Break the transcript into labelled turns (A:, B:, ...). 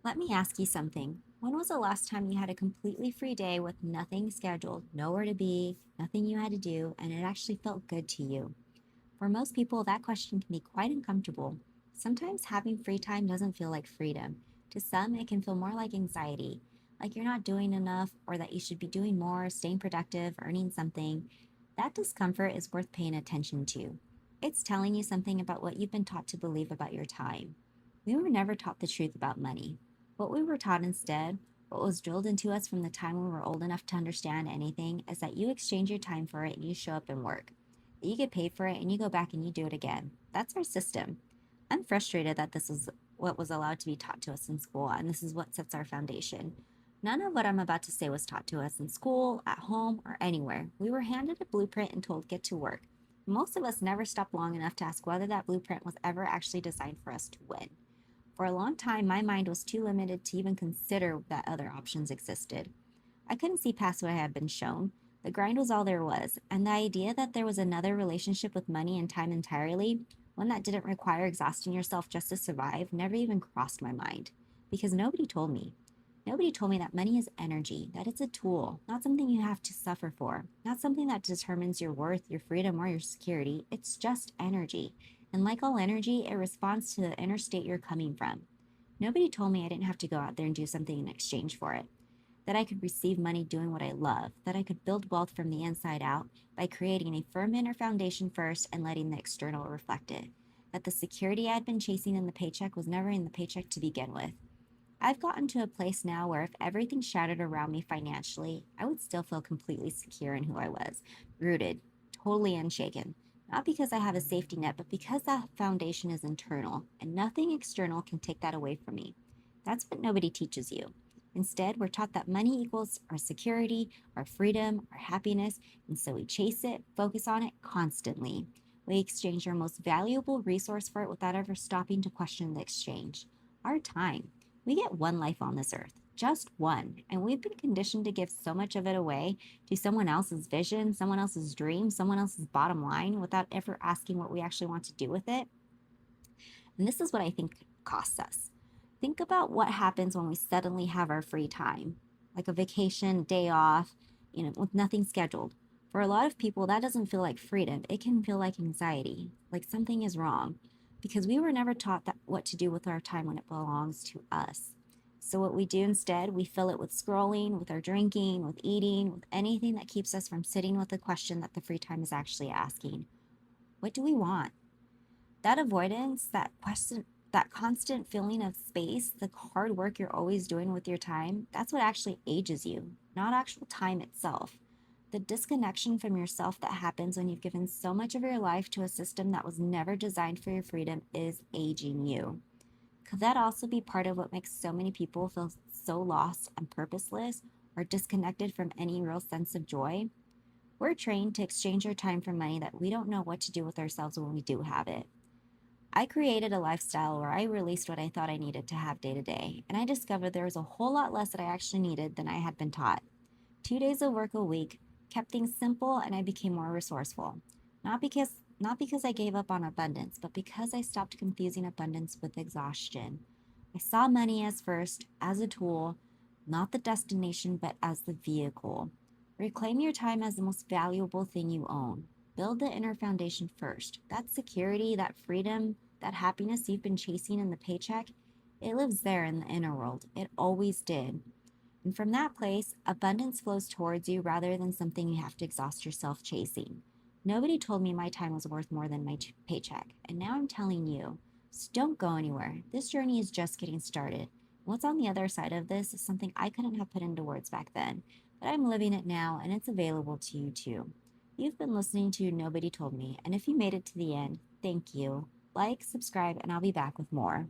A: Let me ask you something. When was the last time you had a completely free day with nothing scheduled, nowhere to be, nothing you had to do, and it actually felt good to you? For most people, that question can be quite uncomfortable. Sometimes having free time doesn't feel like freedom. To some, it can feel more like anxiety, like you're not doing enough or that you should be doing more, staying productive, earning something. That discomfort is worth paying attention to. It's telling you something about what you've been taught to believe about your time. We were never taught the truth about money. What we were taught instead, what was drilled into us from the time we were old enough to understand anything, is that you exchange your time for it and you show up and work. That you get paid for it and you go back and you do it again. That's our system. I'm frustrated that this is what was allowed to be taught to us in school, and this is what sets our foundation. None of what I'm about to say was taught to us in school, at home, or anywhere. We were handed a blueprint and told get to work. Most of us never stopped long enough to ask whether that blueprint was ever actually designed for us to win. For a long time, my mind was too limited to even consider that other options existed. I couldn't see past what I had been shown. The grind was all there was, and the idea that there was another relationship with money and time entirely, one that didn't require exhausting yourself just to survive, never even crossed my mind. Because nobody told me. Nobody told me that money is energy, that it's a tool, not something you have to suffer for, not something that determines your worth, your freedom, or your security. It's just energy. And like all energy, it responds to the inner state you're coming from. Nobody told me I didn't have to go out there and do something in exchange for it, that I could receive money doing what I love, that I could build wealth from the inside out by creating a firm inner foundation first and letting the external reflect it, that the security I'd been chasing in the paycheck was never in the paycheck to begin with. I've gotten to a place now where if everything shattered around me financially, I would still feel completely secure in who I was, rooted, totally unshaken. Not because I have a safety net, but because that foundation is internal, and nothing external can take that away from me. That's what nobody teaches you. Instead, we're taught that money equals our security, our freedom, our happiness, and so we chase it, focus on it constantly. We exchange our most valuable resource for it without ever stopping to question the exchange, our time. We get one life on this earth, just one, and we've been conditioned to give so much of it away to someone else's vision, someone else's dream, someone else's bottom line without ever asking what we actually want to do with it. And this is what I think costs us. Think about what happens when we suddenly have our free time, like a vacation, day off, with nothing scheduled. For a lot of people, that doesn't feel like freedom. It can feel like anxiety, like something is wrong, because we were never taught that what to do with our time when it belongs to us. So what we do instead, we fill it with scrolling, with our drinking, with eating, with anything that keeps us from sitting with the question that the free time is actually asking. What do we want? That avoidance, that constant feeling of space, the hard work you're always doing with your time, that's what actually ages you, not actual time itself. The disconnection from yourself that happens when you've given so much of your life to a system that was never designed for your freedom is aging you. Could that also be part of what makes so many people feel so lost and purposeless or disconnected from any real sense of joy? We're trained to exchange our time for money that we don't know what to do with ourselves when we do have it. I created a lifestyle where I released what I thought I needed to have day to day, and I discovered there was a whole lot less that I actually needed than I had been taught. 2 days of work a week kept things simple and I became more resourceful. Not because I gave up on abundance, but because I stopped confusing abundance with exhaustion. I saw money as first, as a tool, not the destination, but as the vehicle. Reclaim your time as the most valuable thing you own. Build the inner foundation first. That security, that freedom, that happiness you've been chasing in the paycheck, it lives there in the inner world. It always did. And from that place, abundance flows towards you rather than something you have to exhaust yourself chasing. Nobody told me my time was worth more than my paycheck, and now I'm telling you. So don't go anywhere. This journey is just getting started. What's on the other side of this is something I couldn't have put into words back then, but I'm living it now and it's available to you too. You've been listening to Nobody Told Me, and if you made it to the end, thank you. Like, subscribe, and I'll be back with more.